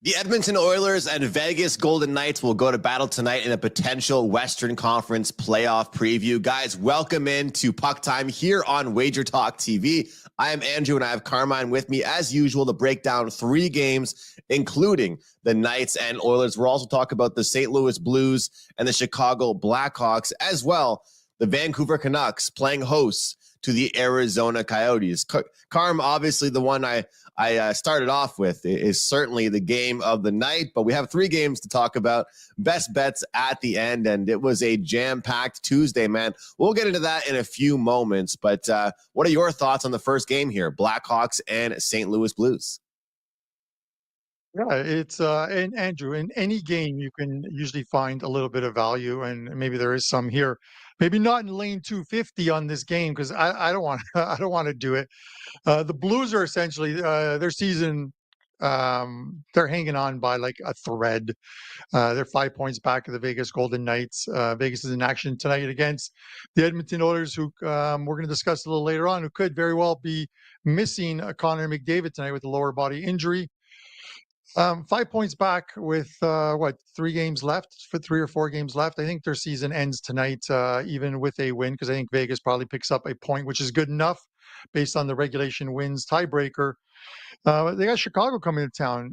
The Edmonton Oilers and Vegas Golden Knights will go to battle tonight in a potential Western Conference playoff preview. Guys, welcome into PuckTime here on WagerTalk TV. I am Andrew, and I have Carmine with me, as usual, to break down 3 games, including the Knights and Oilers. We'll also talk about the St. Louis Blues and the Chicago Blackhawks, as well the Vancouver Canucks playing hosts to the Arizona Coyotes. Carm, obviously the one I started off with is certainly the game of the night, but we have 3 games to talk about. Best bets at the end, and it was a jam-packed Tuesday, man. We'll get into that in a few moments, but what are your thoughts on the first game here, Blackhawks and St. Louis Blues? Yeah, it's and Andrew, in any game you can usually find a little bit of value, and maybe there is some here. Maybe not in lane 250 on this game because I don't want I don't want to do it. The Blues are essentially their season. They're hanging on by like a thread. They're 5 points back of the Vegas Golden Knights. Vegas is in action tonight against the Edmonton Oilers, who we're going to discuss a little later on, who could very well be missing Connor McDavid tonight with a lower body injury. 5 points back with 3 games left, for 3 or 4 games left. I think their season ends tonight, even with a win, because I think Vegas probably picks up a point, which is good enough based on the regulation wins tiebreaker. They got Chicago coming to town.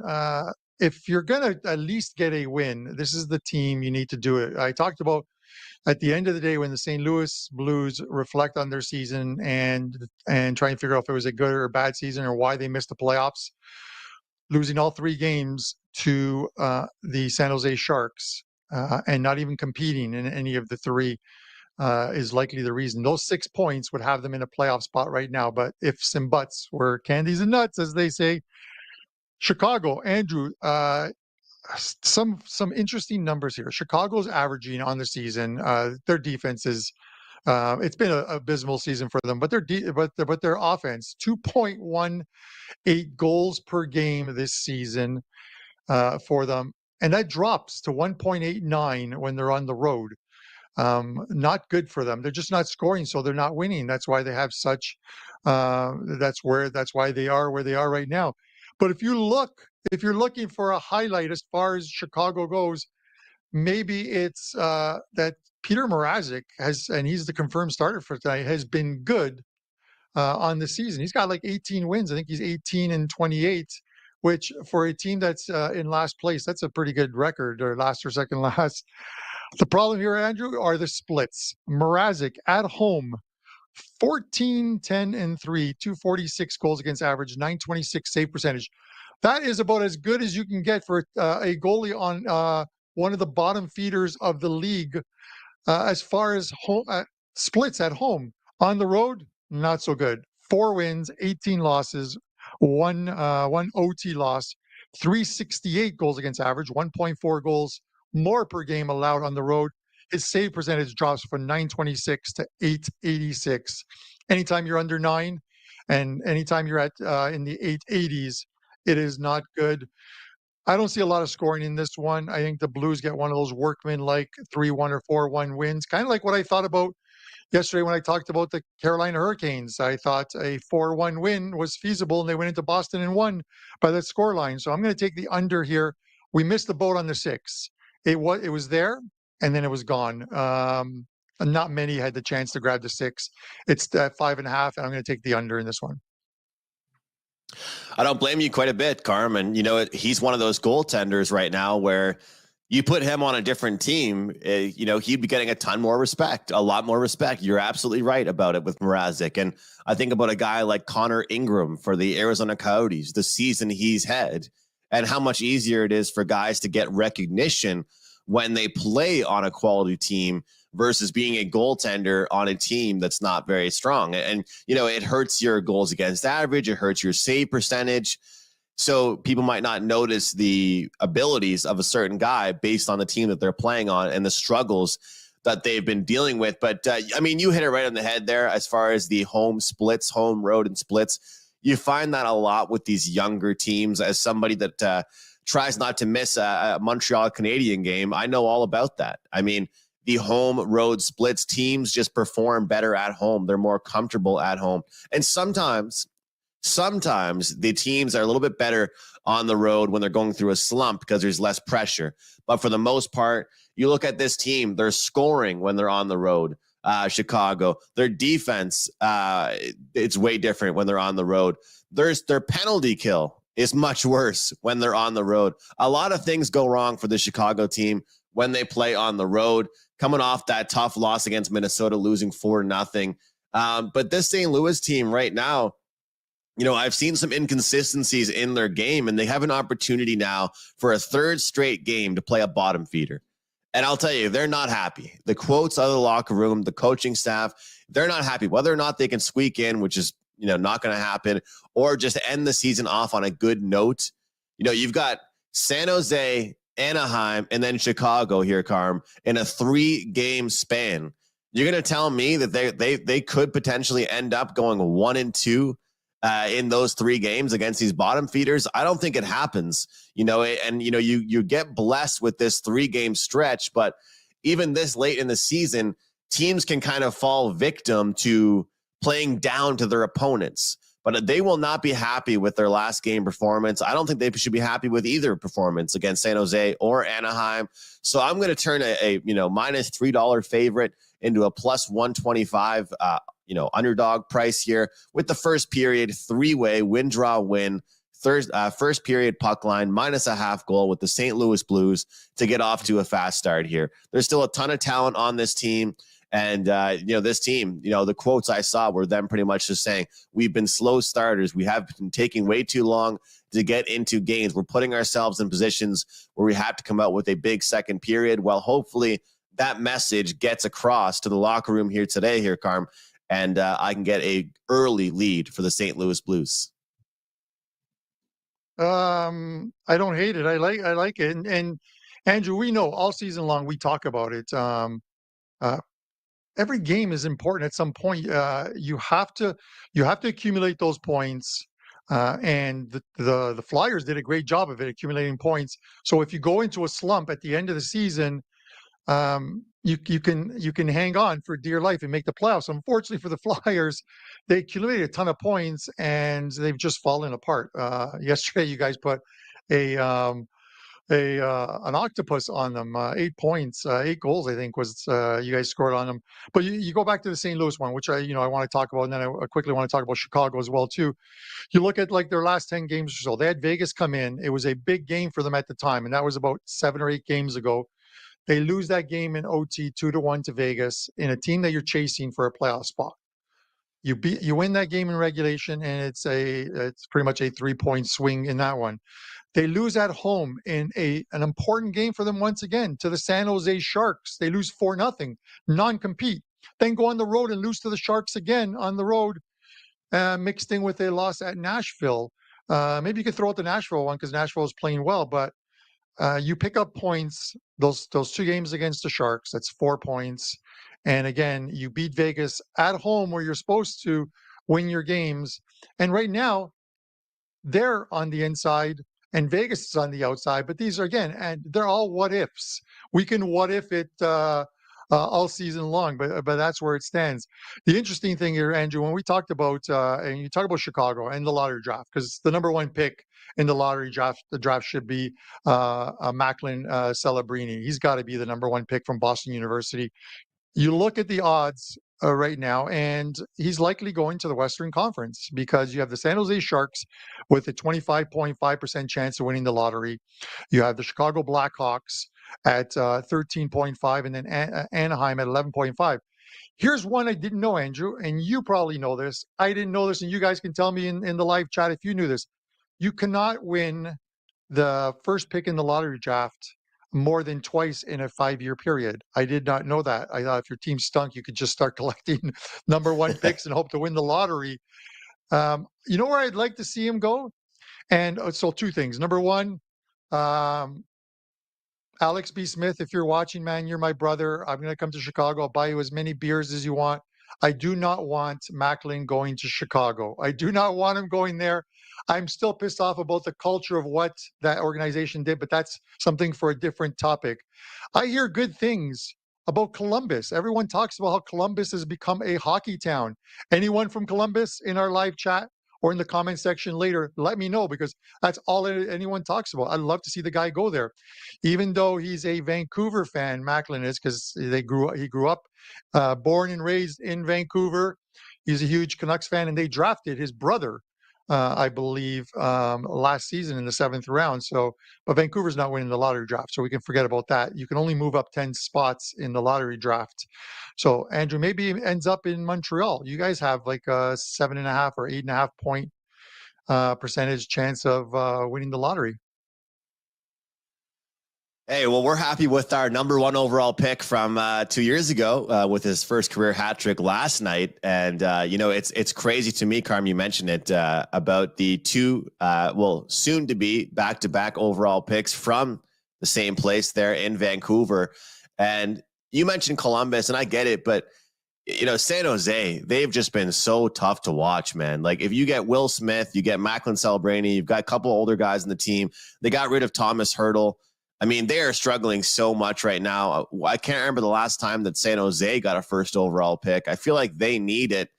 If you're going to at least get a win, this is the team you need to do it. I talked about at the end of the day when the St. Louis Blues reflect on their season and try and figure out if it was a good or a bad season or why they missed the playoffs. Losing all 3 games to the San Jose Sharks and not even competing in any of the 3 is likely the reason. Those 6 points would have them in a playoff spot right now. But ifs and buts were candies and nuts, as they say. Chicago, Andrew, some interesting numbers here. Chicago's averaging on the season. Their defense is. It's been an abysmal season for them, but their offense 2.18 goals per game this season for them, and that drops to 1.89 when they're on the road. Not good for them. They're just not scoring, so they're not winning. That's why they have such. That's why they are where they are right now. But if you're looking for a highlight as far as Chicago goes, maybe it's that Peter Mrazek and he's the confirmed starter for tonight, has been good on the season. He's got like 18 wins. I think he's 18-28, which for a team that's in last place, that's a pretty good record, or last or second last. The problem here, Andrew, are the splits. Mrazek at home, 14-10-3, 246 goals against average, 926 save percentage. That is about as good as you can get for a goalie on one of the bottom feeders of the league. As far as home splits at home, on the road, not so good. 4 wins, 18 losses, one OT loss, 368 goals against average, 1.4 goals more per game allowed on the road. His save percentage drops from 926 to 886. Anytime you're under 9, and anytime you're at in the 880s, it is not good. I don't see a lot of scoring in this one. I think the Blues get one of those workman-like 3-1 or 4-1 wins, kind of like what I thought about yesterday when I talked about the Carolina Hurricanes. I thought a 4-1 win was feasible, and they went into Boston and won by that scoreline. So I'm going to take the under here. We missed the boat on the 6. It was there, and then it was gone. Not many had the chance to grab the 6. It's at 5.5, and I'm going to take the under in this one. I don't blame you quite a bit, Carm. And, he's one of those goaltenders right now where you put him on a different team, he'd be getting a lot more respect. You're absolutely right about it with Mrazek. And I think about a guy like Connor Ingram for the Arizona Coyotes, the season he's had, and how much easier it is for guys to get recognition when they play on a quality team versus being a goaltender on a team that's not very strong. And, it hurts your goals against average. It hurts your save percentage. So people might not notice the abilities of a certain guy based on the team that they're playing on and the struggles that they've been dealing with. But, you hit it right on the head there as far as the home road and splits. You find that a lot with these younger teams. As somebody that tries not to miss a Montreal Canadian game, I know all about that. The home road splits, teams just perform better at home. They're more comfortable at home. And sometimes sometimes the teams are a little bit better on the road when they're going through a slump because there's less pressure. But for the most part, you look at this team, they're scoring when they're on the road. Chicago, their defense, it's way different when they're on the road. Their penalty kill is much worse when they're on the road. A lot of things go wrong for the Chicago team when they play on the road, coming off that tough loss against Minnesota, losing 4-0. But this St. Louis team right now, I've seen some inconsistencies in their game, and they have an opportunity now for a third straight game to play a bottom feeder. And I'll tell you, they're not happy. The quotes out of the locker room, the coaching staff, they're not happy. Whether or not they can squeak in, which is, not going to happen, or just end the season off on a good note. You've got San Jose, Anaheim, and then Chicago here, Carm, in a 3-game span. You're going to tell me that they could potentially end up going 1-2 in those 3 games against these bottom feeders? I don't think it happens, and you get blessed with this 3-game stretch, but even this late in the season, teams can kind of fall victim to playing down to their opponents, but they will not be happy with their last game performance. I don't think they should be happy with either performance against San Jose or Anaheim. So I'm going to turn a minus $3 favorite into a plus 125, underdog price here with the first period 3-way win, draw, win. First period puck line minus a half goal with the St. Louis Blues to get off to a fast start here. There's still a ton of talent on this team. And, this team, the quotes I saw were them pretty much just saying, we've been slow starters. We have been taking way too long to get into games. We're putting ourselves in positions where we have to come out with a big second period. Well, hopefully that message gets across to the locker room here today, Carm, and I can get a early lead for the St. Louis Blues. I don't hate it. I like it. And Andrew, we know all season long we talk about it. Every game is important at some point. You have to accumulate those points. And the Flyers did a great job of it, accumulating points. So if you go into a slump at the end of the season, you can hang on for dear life and make the playoffs. Unfortunately for the Flyers, they accumulated a ton of points and they've just fallen apart. Yesterday, you guys put an octopus on them, 8 points, 8 goals, I think was you guys scored on them. But you go back to the St. Louis one, which I want to talk about, and then I quickly want to talk about Chicago as well too. You look at like their last 10 games or so. They had Vegas come in. It was a big game for them at the time, and that was about 7 or 8 games ago. They lose that game in OT 2-1 to Vegas in a team that you're chasing for a playoff spot. You win that game in regulation, and it's pretty much a 3-point swing in that one. They lose at home in an important game for them once again to the San Jose Sharks. They lose 4-0, non-compete. Then go on the road and lose to the Sharks again on the road, mixed in with a loss at Nashville. Maybe you could throw out the Nashville one because Nashville is playing well, but you pick up points, those 2 games against the Sharks, that's 4 points. And again, you beat Vegas at home where you're supposed to win your games. And right now, they're on the inside and Vegas is on the outside. But these are, again, and they're all what ifs. We can what if it all season long, but that's where it stands. The interesting thing here, Andrew, when we talked about, and you talk about Chicago and the lottery draft, because the number 1 pick in the lottery draft, the draft should be Macklin Celebrini. He's got to be the number 1 pick from Boston University. You look at the odds right now, and he's likely going to the Western Conference because you have the San Jose Sharks with a 25.5% chance of winning the lottery. You have the Chicago Blackhawks at 13.5, and then Anaheim at 11.5. Here's one I didn't know, Andrew, and you probably know this. I didn't know this, and you guys can tell me in the live chat if you knew this. You cannot win the first pick in the lottery draft more than twice in a 5-year period. I did not know that. I thought if your team stunk, you could just start collecting number 1 picks and hope to win the lottery. You know where I'd like to see him go? And so 2 things. Number 1, Alex B. Smith, if you're watching, man, you're my brother. I'm going to come to Chicago. I'll buy you as many beers as you want. I do not want Macklin going to Chicago. I do not want him going there. I'm still pissed off about the culture of what that organization did, but that's something for a different topic. I hear good things about Columbus. Everyone talks about how Columbus has become a hockey town. Anyone from Columbus in our live chat or in the comment section later, let me know, because that's all anyone talks about. I'd love to see the guy go there, even though he's a Vancouver fan. Macklin is, because he grew up, born and raised in Vancouver. He's a huge Canucks fan, and they drafted his brother, I believe, last season in the 7th round. So, but Vancouver's not winning the lottery draft, so we can forget about that. You can only move up 10 spots in the lottery draft. So, Andrew, maybe he ends up in Montreal. You guys have like a 7.5 or 8.5 point percentage chance of winning the lottery. Hey, well, we're happy with our number 1 overall pick from 2 years ago with his first career hat trick last night. And, it's crazy to me, Carm, you mentioned it, about the 2, soon to be back-to-back overall picks from the same place there in Vancouver. And you mentioned Columbus, and I get it, but, San Jose, they've just been so tough to watch, man. Like, if you get Will Smith, you get Macklin Celebrini, you've got a couple older guys in the team. They got rid of Thomas Hertel. I mean, they are struggling so much right now. I can't remember the last time that San Jose got a first overall pick. I feel like they need it.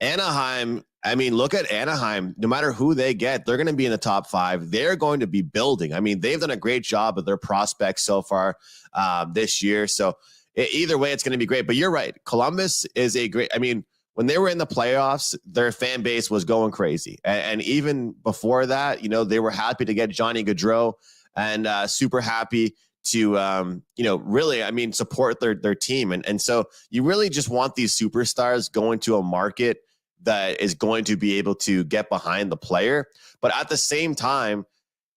Anaheim, I mean, look at Anaheim. No matter who they get, they're going to be in the top 5. They're going to be building. I mean, they've done a great job of their prospects so far this year. So either way, it's going to be great. But you're right. Columbus is a great, I mean, when they were in the playoffs, their fan base was going crazy. And even before that, they were happy to get Johnny Gaudreau. And super happy to, really, I mean, support their team. And so you really just want these superstars going to a market that is going to be able to get behind the player. But at the same time,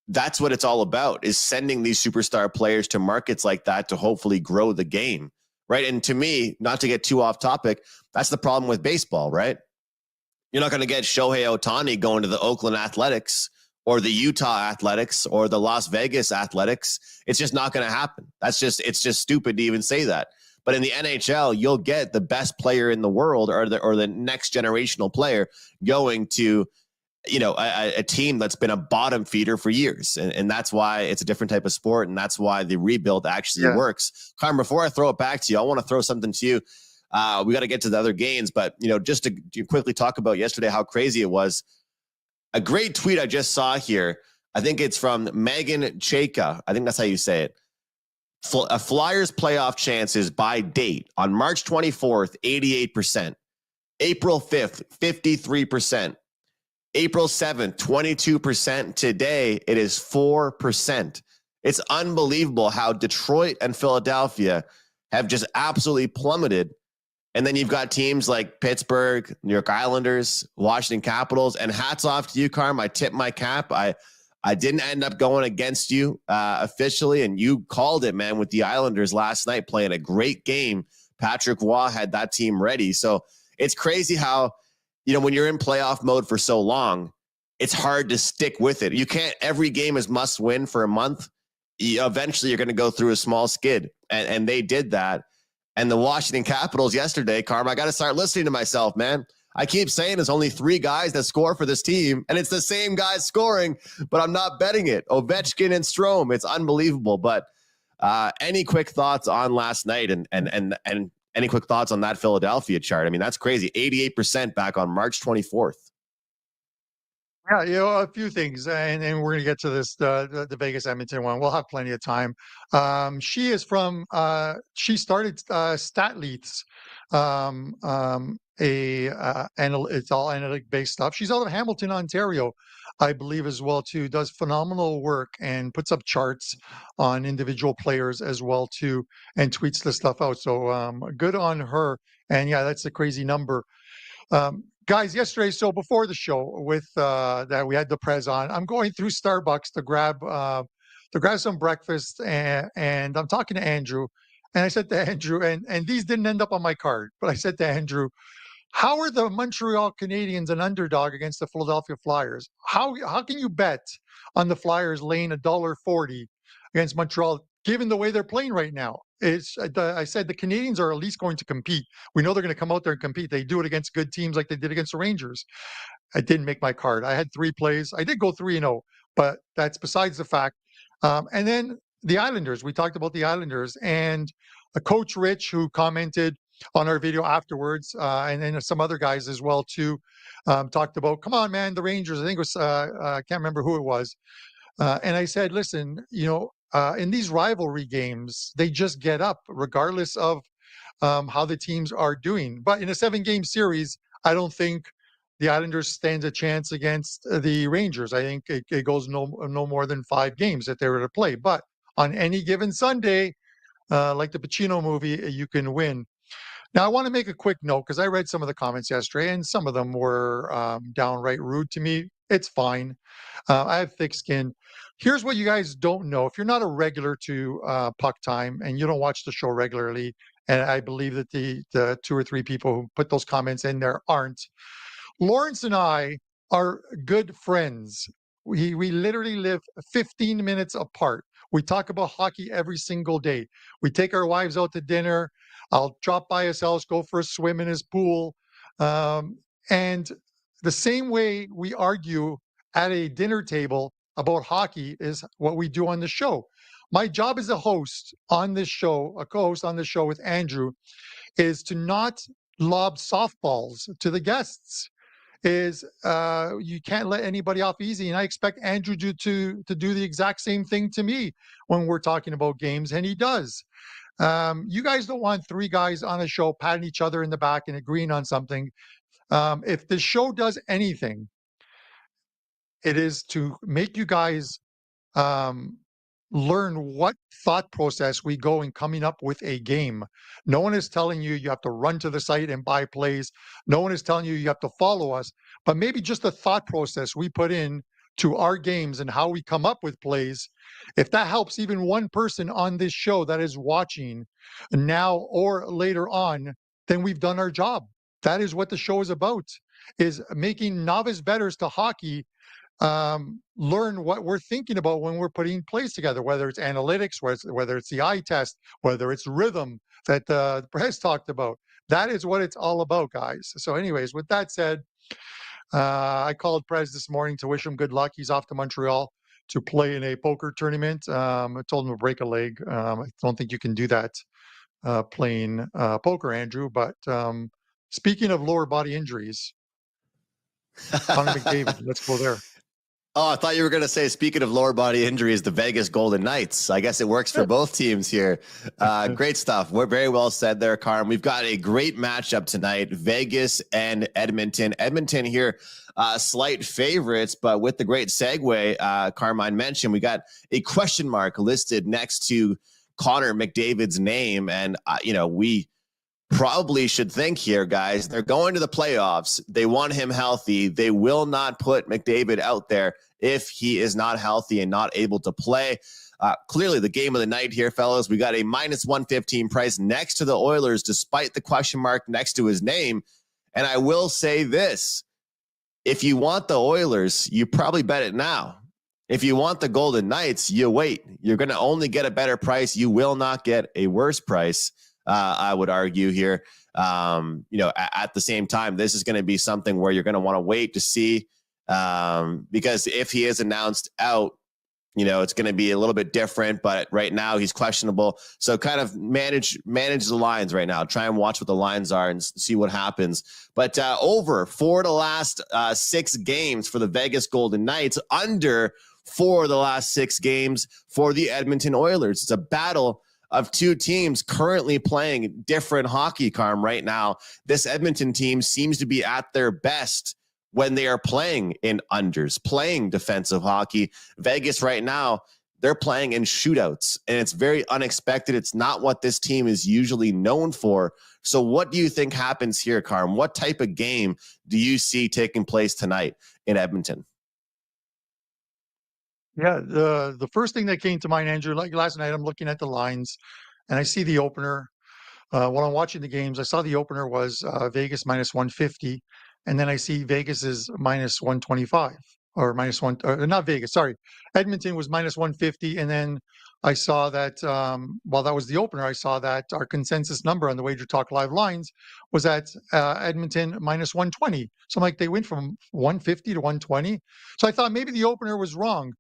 that's what it's all about, is sending these superstar players to markets like that to hopefully grow the game, right? And to me, not to get too off topic, that's the problem with baseball, right? You're not going to get Shohei Ohtani going to the Oakland Athletics or the Utah Athletics or the Las Vegas Athletics. It's just not going to happen. It's just stupid to even say that. But in the NHL, you'll get the best player in the world or the next generational player going to, a team that's been a bottom feeder for years. And that's why it's a different type of sport. And that's why the rebuild actually works. Carm, before I throw it back to you, I want to throw something to you. We got to get to the other games, but, just to quickly talk about yesterday, how crazy it was. A great tweet I just saw here. I think it's from Megan Chayka. I think that's how you say it. A Flyers playoff chances by date on March 24th, 88%. April 5th, 53%. April 7th, 22%. Today, it is 4%. It's unbelievable how Detroit and Philadelphia have just absolutely plummeted. And then you've got teams like Pittsburgh, New York Islanders, Washington Capitals, and hats off to you, Carm. I tip my cap. I didn't end up going against you officially, and you called it, man, with the Islanders last night playing a great game. Patrick Waugh had that team ready. So it's crazy how, when you're in playoff mode for so long, it's hard to stick with it. You can't, every game is must win for a month. Eventually you're going to go through a small skid, and they did that. And the Washington Capitals yesterday, Carm, I got to start listening to myself, man. I keep saying there's only 3 guys that score for this team, and it's the same guys scoring, but I'm not betting it. Ovechkin and Strome, it's unbelievable. But any quick thoughts on last night and any quick thoughts on that Philadelphia chart? I mean, that's crazy. 88% back on March 24th. Yeah, a few things, and we're going to get to this, the Vegas Edmonton one. We'll have plenty of time. She is from, she started StatLeaks, it's all analytic based stuff. She's out of Hamilton, Ontario, I believe, as well too. Does phenomenal work and puts up charts on individual players as well too, and tweets the stuff out. So good on her. And yeah, that's a crazy number. Guys, yesterday, so before the show with that we had the prez on, I'm going through Starbucks to grab some breakfast, and I'm talking to Andrew, and I said to Andrew, and these didn't end up on my card, but I said to Andrew, how are the Montreal Canadiens an underdog against the Philadelphia Flyers? How can you bet on the Flyers laying $1.40 against Montreal, given the way they're playing right now? I said the Canadians are at least going to compete. We know they're going to come out there and compete. They do it against good teams like they did against the Rangers. I didn't make my card. I had 3 plays. I did go 3-0, but that's besides the fact. And then the Islanders. We talked about the Islanders, and Coach Rich, who commented on our video afterwards, and then some other guys as well too, talked about, come on, man, the Rangers. I think it was I can't remember who it was, and I said, listen, in these rivalry games, they just get up regardless of how the teams are doing. But in a 7-game series, I don't think the Islanders stand a chance against the Rangers. I think it goes no more than 5 games that they were to play. But on any given Sunday, like the Pacino movie, you can win. Now, I want to make a quick note because I read some of the comments yesterday, and some of them were downright rude to me. It's fine. I have thick skin. Here's what you guys don't know. If you're not a regular to Puck Time and you don't watch the show regularly, and I believe that the 2 or 3 people who put those comments in there aren't, Lawrence and I are good friends. We literally live 15 minutes apart. We talk about hockey every single day. We take our wives out to dinner. I'll drop by his house, go for a swim in his pool. And the same way we argue at a dinner table about hockey is what we do on the show. My job as a host on this show, a co-host on this show with Andrew, is to not lob softballs to the guests. You can't let anybody off easy, and I expect Andrew to do the exact same thing to me when we're talking about games, and he does. You guys don't want 3 guys on a show patting each other in the back and agreeing on something. If the show does anything, it is to make you guys learn what thought process we go in coming up with a game. No one is telling you you have to run to the site and buy plays. No one is telling you you have to follow us, but maybe just the thought process we put in to our games and how we come up with plays. If that helps even one person on this show that is watching now or later on, then we've done our job. That is what the show is about, is making novice bettors to hockey learn what we're thinking about when we're putting plays together, whether it's analytics, whether it's the eye test, whether it's rhythm that Perez talked about. That is what it's all about, guys. So anyways, with that said, I called Perez this morning to wish him good luck. He's off to Montreal to play in a poker tournament. I told him to break a leg. I don't think you can do that playing poker, Andrew. But speaking of lower body injuries, Connor McDavid, let's go there. Oh, I thought you were going to say, speaking of lower body injuries, the Vegas Golden Knights. I guess it works for both teams here. Great stuff. We're very well said there, Carm. We've got a great matchup tonight, Vegas and Edmonton. Edmonton here, slight favorites, but with the great segue Carmine mentioned, we got a question mark listed next to Connor McDavid's name. And, we probably should think here, guys. They're going to the playoffs. They want him healthy. They will not put McDavid out there if he is not healthy and not able to play. Clearly, the game of the night here, fellas. We got a minus 115 price next to the Oilers, despite the question mark next to his name. And I will say this. If you want the Oilers, you probably bet it now. If you want the Golden Knights, you wait. You're going to only get a better price. You will not get a worse price. I would argue here, at the same time, this is going to be something where you're going to want to wait to see, because if he is announced out, it's going to be a little bit different, but right now he's questionable. So kind of manage the lines right now. Try and watch what the lines are and see what happens. But over 4 of the last 6 games for the Vegas Golden Knights, under 4 of the last 6 games for the Edmonton Oilers. It's a battle of 2 teams currently playing different hockey, Carm, right now. This Edmonton team seems to be at their best when they are playing in unders, playing defensive hockey. Vegas right now, they're playing in shootouts, and it's very unexpected. It's not what this team is usually known for. So what do you think happens here, Carm? What type of game do you see taking place tonight in Edmonton? Yeah, the first thing that came to mind, Andrew, like last night, I'm looking at the lines and I see the opener. While I'm watching the games, I saw the opener was Vegas minus 150, and then I see Vegas is minus 125 or minus one, not Vegas, sorry. Edmonton was minus 150, and then I saw that while that was the opener, I saw that our consensus number on the WagerTalk live lines was at Edmonton minus 120. So I'm like, they went from 150 to 120. So I thought maybe the opener was wrong.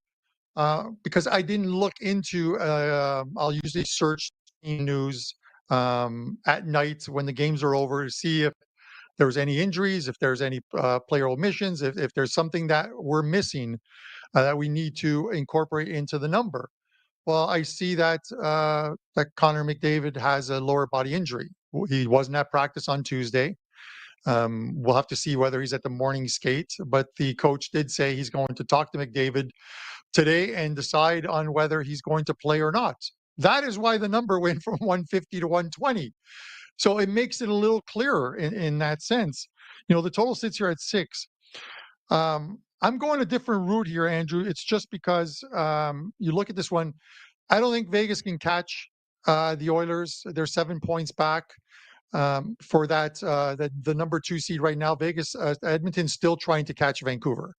Because I didn't look into, I'll usually search team news at night when the games are over to see if there's any injuries, if there's any player omissions, if there's something that we're missing that we need to incorporate into the number. Well, I see that that Connor McDavid has a lower body injury. He wasn't at practice on Tuesday. We'll have to see whether he's at the morning skate, but the coach did say he's going to talk to McDavid today and decide on whether he's going to play or not. That is why the number went from 150 to 120. So it makes it a little clearer in that sense. The total sits here at 6. I'm going a different route here, Andrew. It's just because you look at this one. I don't think Vegas can catch the Oilers. They're 7 points back for the number 2 seed right now. Vegas, Edmonton's still trying to catch Vancouver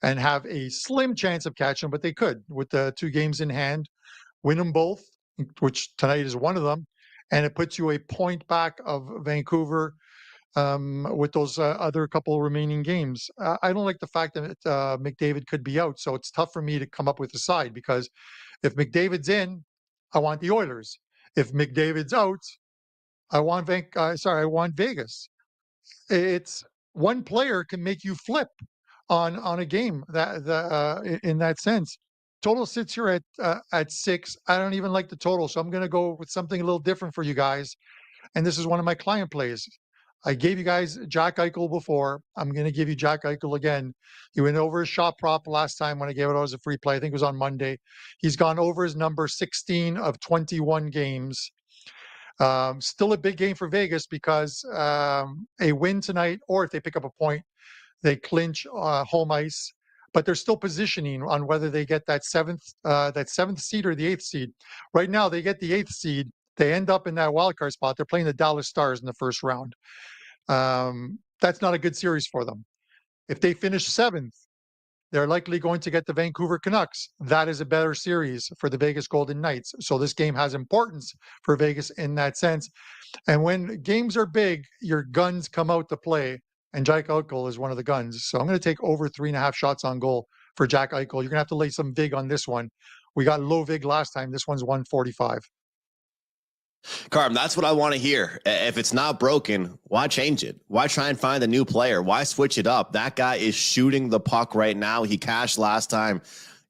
and have a slim chance of catching them, but they could with the 2 games in hand, win them both, which tonight is one of them, and it puts you a point back of Vancouver with those other couple remaining games. I don't like the fact that McDavid could be out, so it's tough for me to come up with a side because if McDavid's in, I want the Oilers. If McDavid's out, I want Vegas. It's one player can make you flip on a game in that sense. Total sits here at 6. I don't even like the total, so I'm going to go with something a little different for you guys. And this is one of my client plays. I gave you guys Jack Eichel before. I'm going to give you Jack Eichel again. He went over his shot prop last time when I gave it out as a free play. I think it was on Monday. He's gone over his number 16 of 21 games. Still a big game for Vegas because a win tonight, or if they pick up a point, they clinch home ice. But they're still positioning on whether they get that seventh seed or the 8th seed. Right now, they get the 8th seed. They end up in that wild card spot. They're playing the Dallas Stars in the first round. That's not a good series for them. If they finish 7th, they're likely going to get the Vancouver Canucks. That is a better series for the Vegas Golden Knights. So this game has importance for Vegas in that sense. And when games are big, your guns come out to play. And Jack Eichel is one of the guns. So I'm going to take over 3.5 shots on goal for Jack Eichel. You're going to have to lay some vig on this one. We got low vig last time. This one's 145. Carm, that's what I want to hear. If it's not broken, why change it? Why try and find a new player? Why switch it up? That guy is shooting the puck right now. He cashed last time.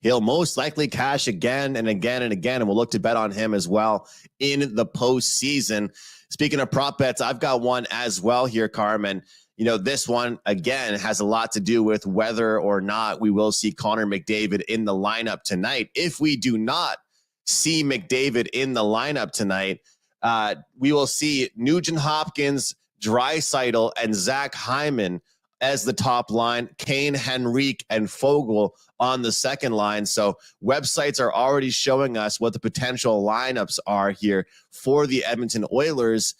He'll most likely cash again and again and again, and we'll look to bet on him as well in the postseason. Speaking of prop bets, I've got one as well here, Carmen. This one, again, has a lot to do with whether or not we will see Connor McDavid in the lineup tonight. If we do not see McDavid in the lineup tonight, we will see Nugent Hopkins, Draisaitl, and Zach Hyman as the top line, Kane, Henrique, and Fogle on the second line. So websites are already showing us what the potential lineups are here for the Edmonton Oilers.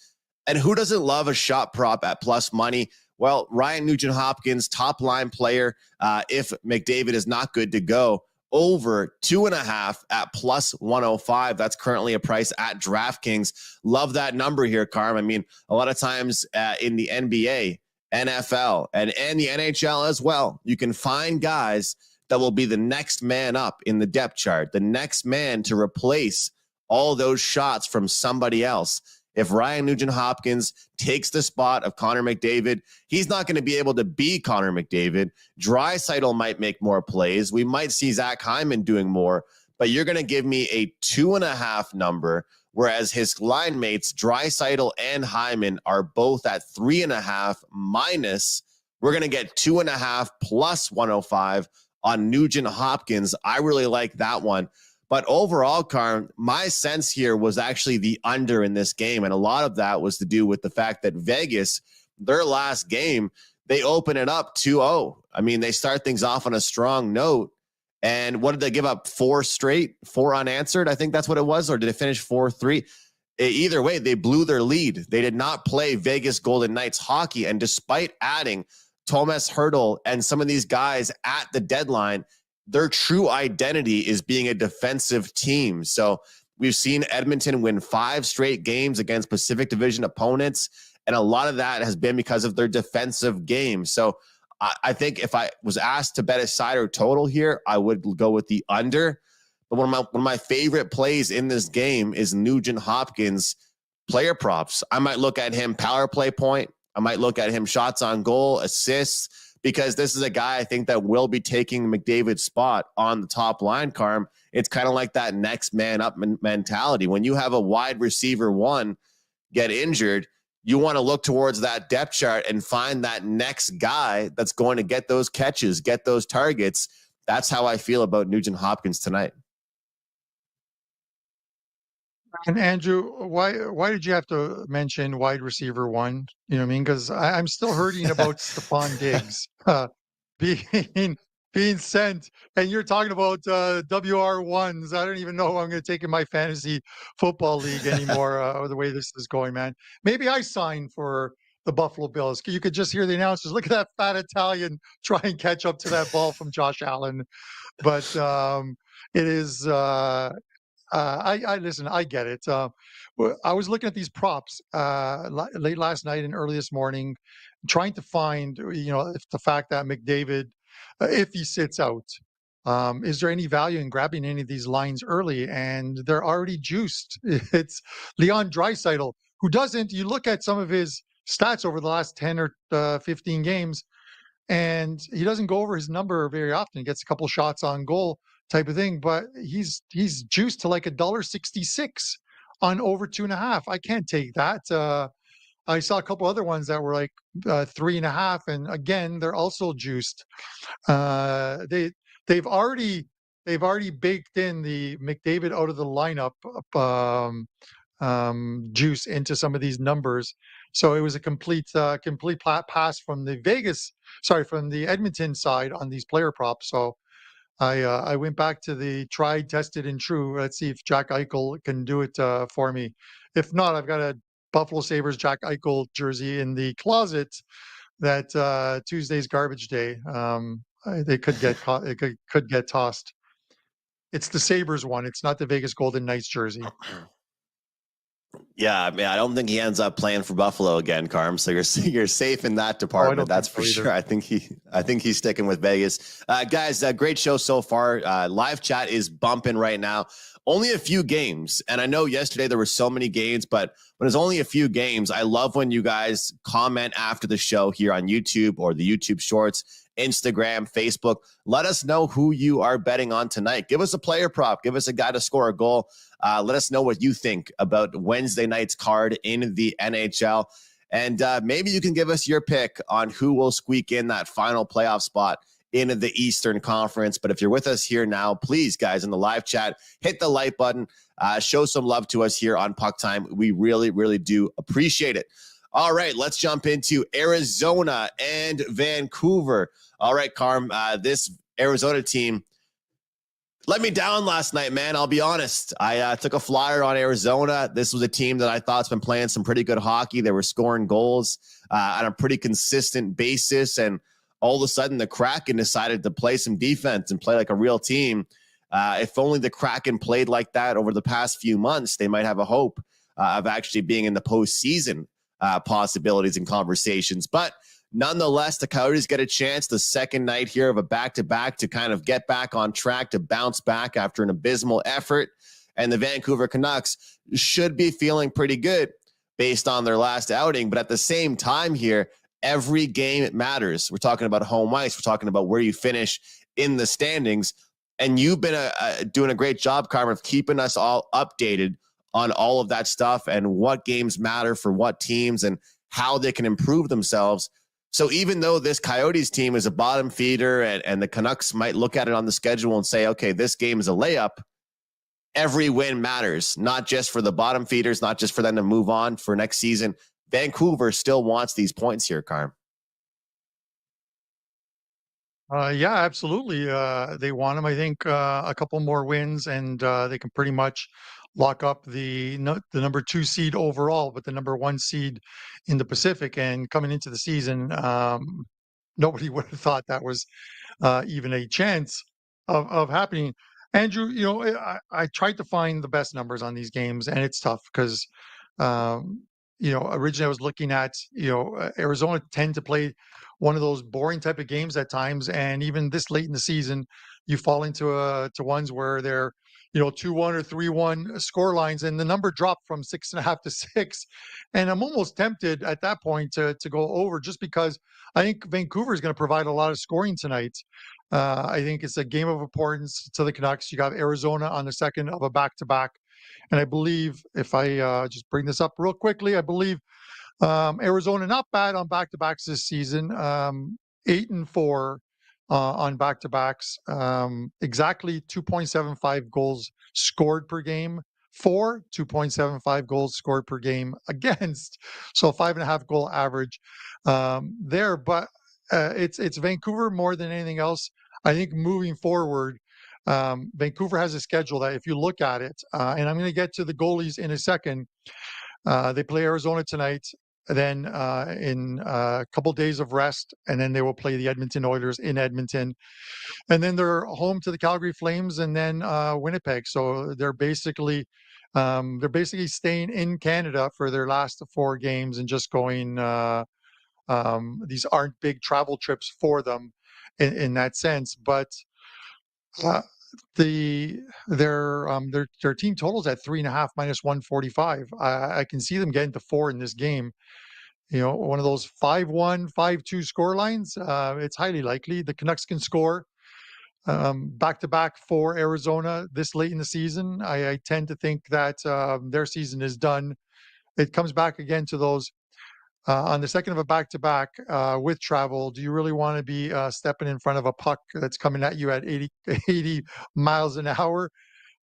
And who doesn't love a shot prop at plus money? Well, Ryan Nugent-Hopkins, top line player, if McDavid is not good to go, over 2.5 at plus 105. That's currently a price at DraftKings. Love that number here, Carm. I mean, a lot of times in the NBA, NFL, and the NHL as well, you can find guys that will be the next man up in the depth chart, the next man to replace all those shots from somebody else. If Ryan Nugent-Hopkins takes the spot of Connor McDavid, he's not going to be able to be Connor McDavid. Draisaitl might make more plays. We might see Zach Hyman doing more, but you're going to give me a 2.5 number, whereas his line mates, Draisaitl and Hyman, are both at 3.5 minus. We're going to get 2.5 plus 105 on Nugent-Hopkins. I really like that one. But overall, Carm, my sense here was actually the under in this game. And a lot of that was to do with the fact that Vegas, their last game, they open it up 2-0. I mean, they start things off on a strong note. And what did they give up? 4 unanswered? I think that's what it was. Or did it finish 4-3? Either way, they blew their lead. They did not play Vegas Golden Knights hockey. And despite adding Thomas Hertl and some of these guys at the deadline, their true identity is being a defensive team. So we've seen Edmonton win 5 straight games against Pacific Division opponents, and a lot of that has been because of their defensive game. So I think if I was asked to bet a side or total here, I would go with the under. But one of my favorite plays in this game is Nugent Hopkins player props. I might look at him power play point. I might look at him shots on goal, assists, because this is a guy I think that will be taking McDavid's spot on the top line, Carm. It's kind of like that next man up mentality. When you have a wide receiver one get injured, you want to look towards that depth chart and find that next guy that's going to get those catches, get those targets. That's how I feel about Nugent Hopkins tonight. And Andrew, why did you have to mention wide receiver one? You know what I mean? Because I'm still hurting about Stephon Diggs being being sent, and you're talking about WR ones. I don't even know who I'm going to take in my fantasy football league anymore. Or the way this is going, man. Maybe I sign for the Buffalo Bills. You could just hear the announcers. Look at that fat Italian try and catch up to that ball from Josh Allen. But it is. I listen. I get it. I was looking at these props late last night and early this morning, trying to find, if the fact that McDavid, if he sits out, is there any value in grabbing any of these lines early? And they're already juiced. It's Leon Draisaitl, who doesn't. You look at some of his stats over the last 10 or 15 games, and he doesn't go over his number very often. He gets a couple shots on goal type of thing, but he's juiced to like $1.66 on over 2.5. I can't take that. I saw a couple other ones that were like 3.5, and again, they're also juiced. They they've already baked in the McDavid out of the lineup juice into some of these numbers. So it was a complete pass from from the Edmonton side on these player props. So I went back to the tried, tested, and true. Let's see if Jack Eichel can do it for me. If not, I've got a Buffalo Sabres Jack Eichel jersey in the closet that Tuesday's garbage day. They could get it could get tossed. It's the Sabres one. It's not the Vegas Golden Knights jersey. Yeah, I mean, I don't think he ends up playing for Buffalo again, Carm. So you're safe in that department. That's for sure. I think he's sticking with Vegas. Guys, great show so far. Live chat is bumping right now. Only a few games, and I know yesterday there were so many games, but when it's only a few games, I love when you guys comment after the show here on YouTube or the YouTube Shorts, Instagram, Facebook. Let us know who you are betting on tonight. Give us a player prop. Give us a guy to score a goal. Let us know what you think about Wednesday night's card in the NHL. And maybe you can give us your pick on who will squeak in that final playoff spot in the Eastern Conference. But if you're with us here now, please, guys, in the live chat, hit the like button. Show some love to us here on Puck Time. We really, really do appreciate it. All right, let's jump into Arizona and Vancouver. All right, Carm, this Arizona team let me down last night, man. I'll be honest. I took a flyer on Arizona. This was a team that I thought's been playing some pretty good hockey. They were scoring goals on a pretty consistent basis. And all of a sudden, the Kraken decided to play some defense and play like a real team. If only the Kraken played like that over the past few months, they might have a hope of actually being in the postseason possibilities and conversations. But nonetheless, the Coyotes get a chance the second night here of a back-to-back to kind of get back on track, to bounce back after an abysmal effort. And the Vancouver Canucks should be feeling pretty good based on their last outing. But at the same time here, every game matters. We're talking about home ice. We're talking about where you finish in the standings. And you've been doing a great job, Carmen, of keeping us all updated on all of that stuff and what games matter for what teams and how they can improve themselves. So even though this Coyotes team is a bottom feeder and the Canucks might look at it on the schedule and say, okay, this game is a layup, every win matters, not just for the bottom feeders, not just for them to move on for next season. Vancouver still wants these points here, Carm. Yeah, absolutely. They want them. I think a couple more wins, and they can pretty much lock up the number 2 seed overall, but the number 1 seed in the Pacific. And coming into the season, nobody would have thought that was even a chance of happening. Andrew, I tried to find the best numbers on these games, and it's tough because originally I was looking at Arizona tend to play one of those boring type of games at times, and even this late in the season, you fall into to ones where they're 2-1 or 3-1 score lines, and the number dropped from 6.5 to 6. And I'm almost tempted at that point to go over, just because I think Vancouver is going to provide a lot of scoring tonight. I think it's a game of importance to the Canucks. You got Arizona on the second of a back-to-back. And I believe, if I just bring this up real quickly, I believe Arizona, not bad on back-to-backs this season. 8-4 on back-to-backs. Exactly 2.75 goals scored per game. 2.75 goals scored per game against. So 5.5 goal average there. But it's Vancouver more than anything else. I think moving forward, Vancouver has a schedule that, if you look at it, and I'm going to get to the goalies in a second. They play Arizona tonight, then in a couple days of rest, and then they will play the Edmonton Oilers in Edmonton, and then they're home to the Calgary Flames, and then Winnipeg. So they're basically staying in Canada for their last 4 games and just going. These aren't big travel trips for them in that sense, but. Uh, their team totals at 3.5 minus 145. I can see them getting to 4 in this game. One of those 5-1, 5-2 score lines. It's highly likely the Canucks can score back to back for Arizona this late in the season. I tend to think that their season is done. It comes back again to those. On the second of a back-to-back with travel, do you really want to be stepping in front of a puck that's coming at you at 80 miles an hour,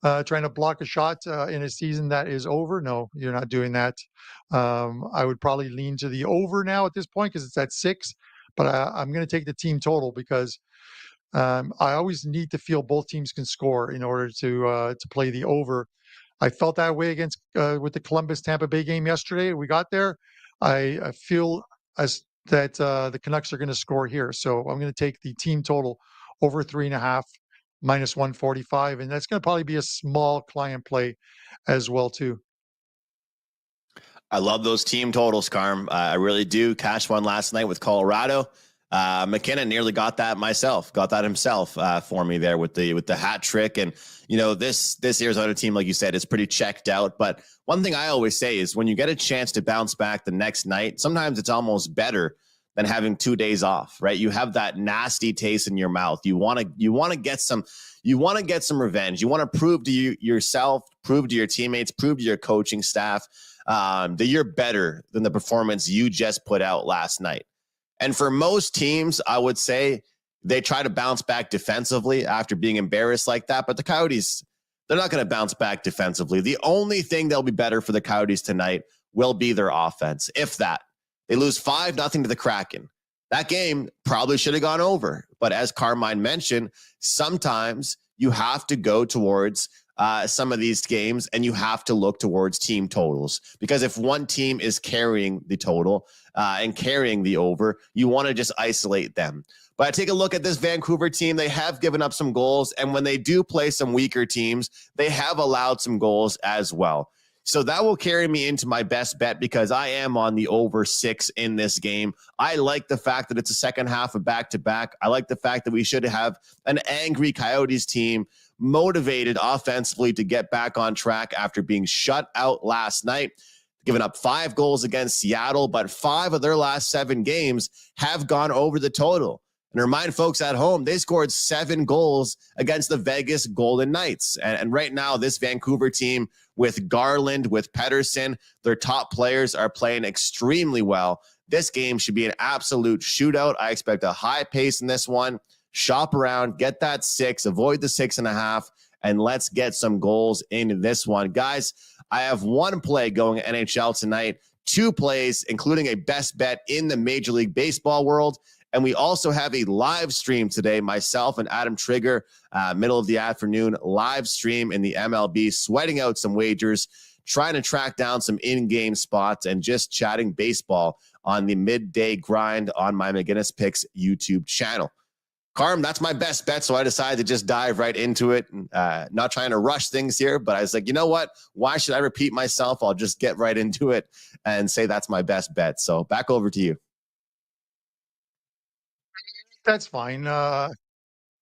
trying to block a shot in a season that is over? No, you're not doing that. I would probably lean to the over now at this point because it's at 6, but I'm going to take the team total because I always need to feel both teams can score in order to play the over. I felt that way against with the Columbus Tampa Bay game yesterday. We got there. I feel as that the Canucks are going to score here. So I'm going to take the team total over 3.5 minus 145. And that's going to probably be a small client play as well, too. I love those team totals, Carm. I really do. Cash one last night with Colorado. McKinnon nearly got that himself for me there with the hat trick. And this Arizona team, like you said, is pretty checked out. But one thing I always say is when you get a chance to bounce back the next night, sometimes it's almost better than having 2 days off, right? You have that nasty taste in your mouth. You want to get some revenge. You want to prove to yourself, prove to your teammates, prove to your coaching staff that you're better than the performance you just put out last night. And for most teams, I would say they try to bounce back defensively after being embarrassed like that. But the Coyotes, they're not going to bounce back defensively. The only thing that'll be better for the Coyotes tonight will be their offense. If that, they lose 5-0 to the Kraken. That game probably should have gone over. But as Carmine mentioned, sometimes you have to go towards some of these games and you have to look towards team totals, because if one team is carrying the total and carrying the over, you want to just isolate them. But I take a look at this Vancouver team. They have given up some goals, and when they do play some weaker teams, they have allowed some goals as well. So that will carry me into my best bet because I am on the over 6 in this game. I like the fact that it's a second half of back-to-back. I like the fact that we should have an angry Coyotes team motivated offensively to get back on track after being shut out last night, giving up 5 goals against Seattle, but 5 of their last 7 games have gone over the total. And remind folks at home, they scored 7 goals against the Vegas Golden Knights. And right now, this Vancouver team with Garland, with Pettersson, their top players are playing extremely well. This game should be an absolute shootout. I expect a high pace in this one. Shop around, get that 6, avoid the 6.5, and let's get some goals in this one. Guys, I have 1 play going at NHL tonight, 2 plays, including a best bet in the Major League Baseball world. And we also have a live stream today, myself and Adam Trigger, middle of the afternoon, live stream in the MLB, sweating out some wagers, trying to track down some in-game spots, and just chatting baseball on the midday grind on my McGinnis Picks YouTube channel. Carm, that's my best bet, so I decided to just dive right into it. Not trying to rush things here, but I was like, you know what? Why should I repeat myself? I'll just get right into it and say that's my best bet. So back over to you. That's fine.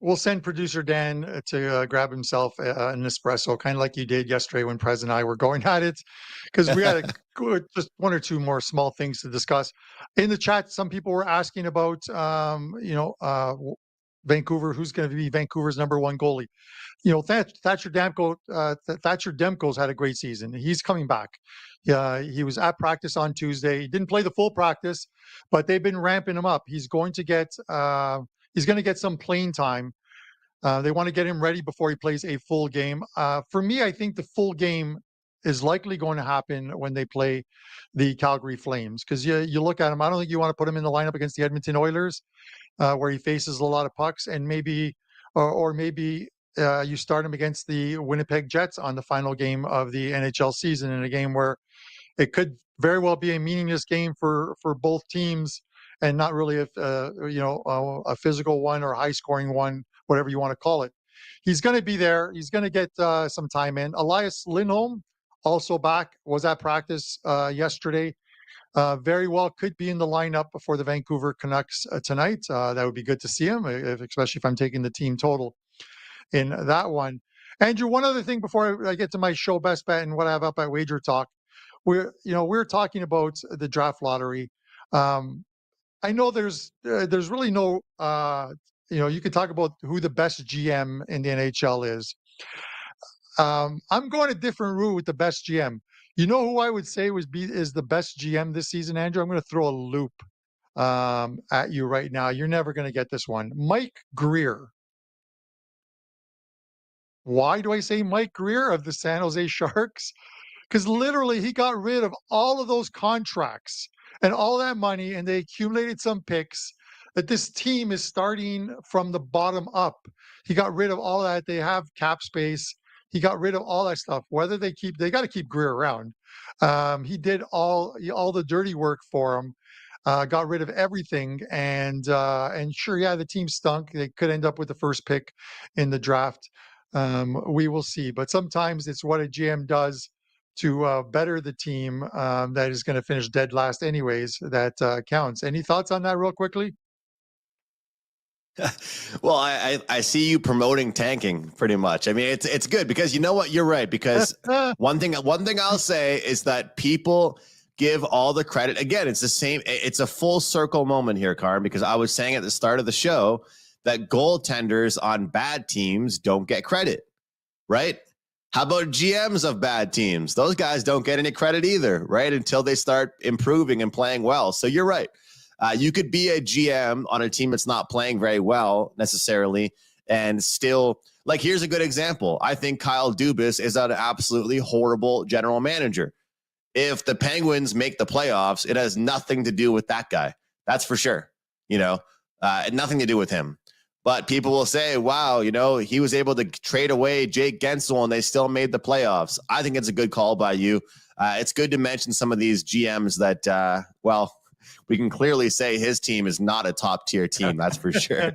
we'll send producer Dan to grab himself an espresso, kind of like you did yesterday when Prez and I were going at it, because we had just one or two more small things to discuss. In the chat, some people were asking about, Vancouver, who's going to be Vancouver's number one goalie. Thatcher Demko's had a great season. He's coming back. He was at practice on Tuesday. He didn't play the full practice, but they've been ramping him up. He's going to get some playing time. They want to get him ready before he plays a full game. For me, I think the full game is likely going to happen when they play the Calgary Flames, because you look at him. I don't think you want to put him in the lineup against the Edmonton Oilers, where he faces a lot of pucks, and maybe you start him against the Winnipeg Jets on the final game of the NHL season, in a game where it could very well be a meaningless game for both teams, and not really a physical one or a high scoring one, whatever you want to call it. He's going to be there. He's going to get some time in. Elias Lindholm, also back, was at practice yesterday. Very well could be in the lineup for the Vancouver Canucks tonight. That would be good to see him, especially if I'm taking the team total in that one. Andrew, one other thing before I get to my show best bet and what I have up at WagerTalk. We're talking about the draft lottery. I know there's really no, you could talk about who the best GM in the NHL is. I'm going a different route with the best GM. You know who I would say is the best GM this season, Andrew? I'm going to throw a loop at you right now. You're never going to get this one. Mike Greer. Why do I say Mike Greer of the San Jose Sharks? Because literally he got rid of all of those contracts and all that money, and they accumulated some picks that this team is starting from the bottom up. He got rid of all that. They have cap space. He got rid of all that stuff. Whether they got to keep Greer around. He did all the dirty work for him. Got rid of everything, and sure, yeah, the team stunk. They could end up with the first pick in the draft. We will see. But sometimes it's what a GM does to better the team that is going to finish dead last anyways that counts. Any thoughts on that real quickly? Well, I see you promoting tanking pretty much. I mean, it's good because you know what? You're right. Because one thing I'll say is that people give all the credit. Again, it's the same. It's a full circle moment here, Carm, because I was saying at the start of the show that goaltenders on bad teams don't get credit, right? How about GMs of bad teams? Those guys don't get any credit either, right? Until they start improving and playing well. So you're right. You could be a GM on a team that's not playing very well necessarily, and still, like, here's a good example. I think Kyle Dubas is an absolutely horrible general manager. If the Penguins make the playoffs, it has nothing to do with that guy. That's for sure. Nothing to do with him. But people will say, wow, he was able to trade away Jake Gensel and they still made the playoffs. I think it's a good call by you. It's good to mention some of these GMs that, we can clearly say his team is not a top tier team. That's for sure.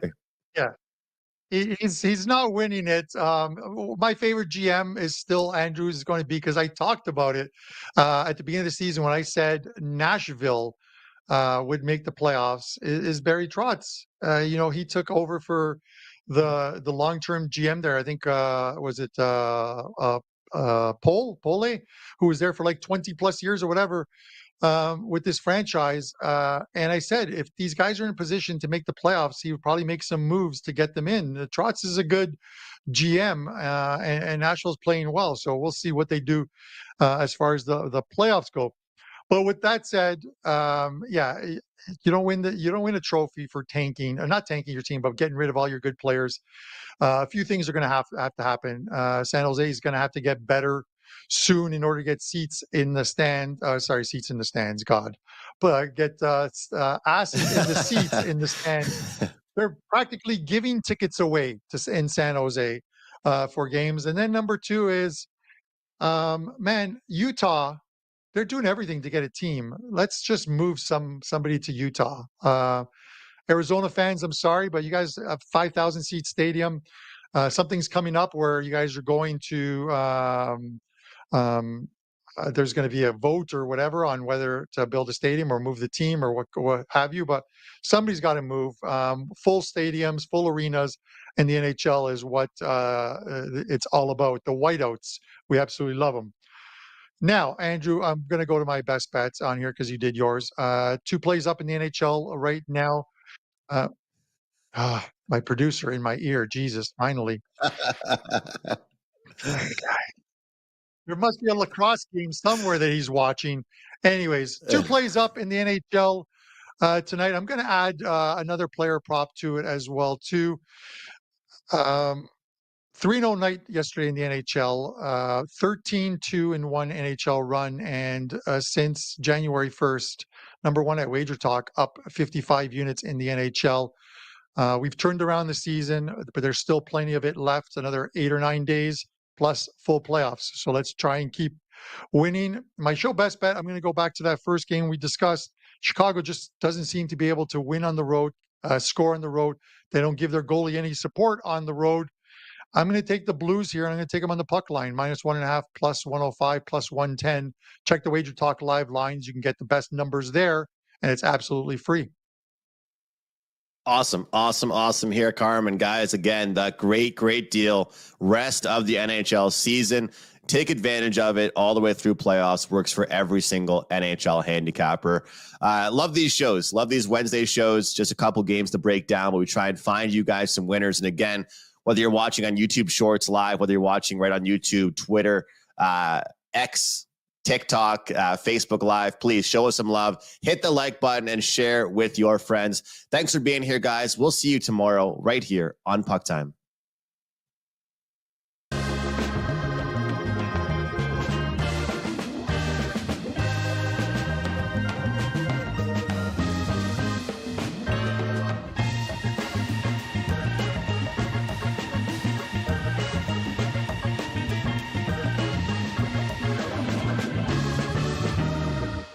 Yeah. He's not winning it. My favorite GM is still Andrews is going to be, because I talked about it at the beginning of the season when I said Nashville would make the playoffs, is Barry Trotz. He took over for the long-term GM there. I think was it Pole, who was there for like 20 plus years or whatever, with this franchise. And I said, if these guys are in a position to make the playoffs, he would probably make some moves to get them in. Trotz is a good GM, and Nashville's playing well. So we'll see what they do as far as the playoffs go. But with that said, you don't win a trophy for tanking, or not tanking your team, but getting rid of all your good players. A few things are going to have to happen. San Jose is going to have to get better soon in order to get seats in the stand. Seats in the stands, God. But get asses in the seats in the stand. They're practically giving tickets away in San Jose for games. And then number two is, Utah. They're doing everything to get a team. Let's just move somebody to Utah. Arizona fans, I'm sorry, but you guys have 5,000 seat stadium. Something's coming up where you guys are going to. There's going to be a vote or whatever on whether to build a stadium or move the team or what have you. But somebody's got to move. Full stadiums, full arenas, in the NHL is what it's all about. The whiteouts, we absolutely love them. Now, Andrew, I'm going to go to my best bets on here because you did yours. Two plays up in the NHL right now. Uh, my producer in my ear. Jesus, finally. There must be a lacrosse game somewhere that he's watching. Anyways, two plays up in the NHL tonight. I'm going to add another player prop to it as well, too. 3-0 night yesterday in the NHL, 13-2-1 NHL run, and since January 1st, number one at WagerTalk, up 55 units in the NHL. We've turned around the season, but there's still plenty of it left, another 8 or 9 days, plus full playoffs. So let's try and keep winning. My show best bet, I'm going to go back to that first game we discussed. Chicago just doesn't seem to be able to win on the road, score on the road. They don't give their goalie any support on the road. I'm going to take the Blues here, and I'm going to take them on the puck line, -1.5, plus 105, plus 110. Check the Wager Talk live lines. You can get the best numbers there, and it's absolutely free. Awesome here, Carmine. Guys, again, that great deal. Rest of the NHL season. Take advantage of it all the way through playoffs. Works for every single NHL handicapper. Love these shows. Love these Wednesday shows. Just a couple games to break down, but we try and find you guys some winners. And again, whether you're watching on YouTube Shorts live, whether you're watching right on YouTube, Twitter, X, TikTok, Facebook Live, please show us some love. Hit the like button and share with your friends. Thanks for being here, guys. We'll see you tomorrow right here on Puck Time.